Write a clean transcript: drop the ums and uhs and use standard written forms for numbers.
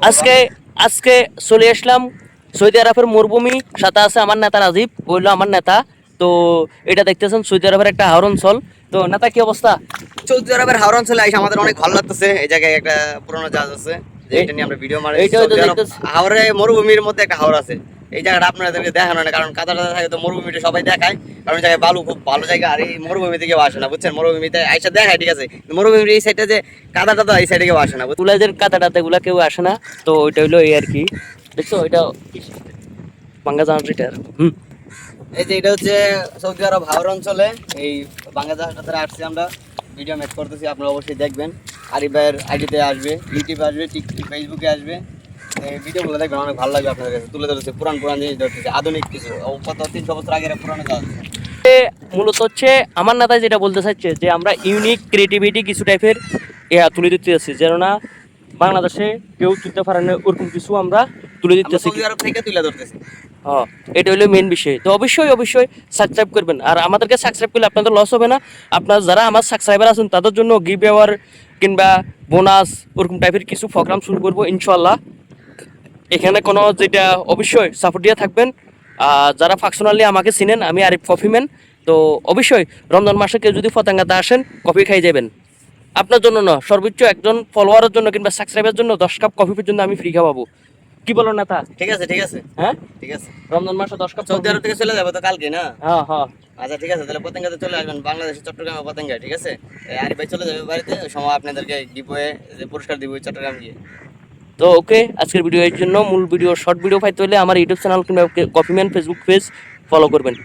আজকে আজকে চলে আসলাম সৌদি আরবের মরুভূমি, সাথে আছে আমার নেতা রাজীব, হইলো আমার নেতা। তো এটা দেখতেছেন সৌদি আরবের একটা হাওর অঞ্চল। তো নেতা কি অবস্থা? সৌদি আরবের হাওর অঞ্চলে আইসা আমাদের অনেক ভালো লাগতেছে। এই জায়গায় একটা পুরোনো জাহাজ আছে, যে এটা নিয়ে আমরা ভিডিও মারি। এইটা হয়তো সৌদি আরব দেখতেছি। হাওরে মরুভূমির মধ্যে একটা হাওর আছে। এই জায়গাটা আপনাদেরকে দেখানো না, কারণ কাদা টাদা থাকে তো মরুভূমিটা সবাই দেখায়, কারণ এই জায়গায় বালু খুব ভালো জায়গা। আর এই মরুভূমিতে কেউ আসে না, বুঝছেন? মরুভূমিতে আইসা দেখায় ঠিক আছে, কিন্তু মরুভূমির এই সাইডে যে কাদা টাদা এই সাইডে কেউ আসে না। তুলাদের কাটাটাতে এগুলা কেউ আসে না। তো ওইটা হইলো এই আর কি, দেখছো এটা পাঙ্গা জাহাজ। হুম। এই যে এটা হচ্ছে সৌদি আরব হাওর অঞ্চলে এই বাংলা জাহাজটাতে আসছি আমরা, ভিডিও মেক করতেছি, আপনারা অবশ্যই দেখবেন। আরিফ ভাইয়ের আইডিতে আসবে, ইউটিউবে আসবে, টিকটক ফেসবুকে আসবে। এই ভিডিওগুলো দেখবেন, অনেক ভালো লাগবে আপনাদের কাছে। তুলে ধরেছে পুরান পুরান জিনিস, ধরতেছে আধুনিক কিছু, কত 300 বছর আগের পুরানো জাহাজ। মূলত হচ্ছে আমার নেতা যেটা বলতে চাচ্ছে যে আমরা ইউনিক ক্রিয়েটিভিটি কিছু টাইপের তুলে দিতে যাচ্ছি, যেন না বাংলাদেশে কেউ তুলতে পারে না ওরকম কিছু আমরা তুলে আমরা দিতেছি। সৌদি আরব থেকে তুলে ধরতেছি। হ্যাঁ, এটা হলো মেন বিষয়। তো অবশ্যই অবশ্যই সাবস্ক্রাইব করবেন, আর আমাদেরকে সাবস্ক্রাইব করলে আপনাদের লস হবে না। আপনার যারা আমার সাবস্ক্রাইবার আছেন তাদের জন্য গিভ অ্যাওয়ার কিংবা বোনাস ওরকম টাইপের কিছু প্রোগ্রাম শুরু করবো ইনশাল্লাহ। এখানে কোনো যেটা অবশ্যই সাপোর্ট দিয়ে থাকবেন। যারা পার্সোনালি আমাকে চিনেন, আমি আরিফ কফি ম্যান। তো অবশ্যই রমজান মাসে কেউ যদি পতেঙ্গাতে আসেন, কফি খাই যাবেন। আপনার জন্য না, সর্বোচ্চ একজন ফলোয়ারের জন্য কিংবা সাবস্ক্রাইবের জন্য 10 কাপ কফি পর্যন্ত আমি ফ্রি খাওয়াবো। কি বলো নেতা? ঠিক আছে ঠিক আছে, হ্যাঁ, ঠিক আছে। রমজান মাসে 10 কাপ সৌদি আরব থেকে চলে যাবো তো কালকে না? হ্যাঁ হ্যাঁ। আচ্ছা ঠিক আছে, তাহলে পতেঙ্গাতে চলে আসবেন, বাংলাদেশের চট্টগ্রামে পতেঙ্গায়, ঠিক আছে? আরিফ ভাই চলে যাবে বাড়িতে, ওই সময় আপনাদেরকে গিভওয়ে পুরস্কার দিব চট্টগ্রাম গিয়ে। তো ওকে, আজকের ভিডিও এর জন্য মূল ভিডিও শর্ট ভিডিও পাইতে হলে আমার ইউটিউব চ্যানেল কিংবা কফিম্যান ফেসবুক পেজ ফলো করবেন।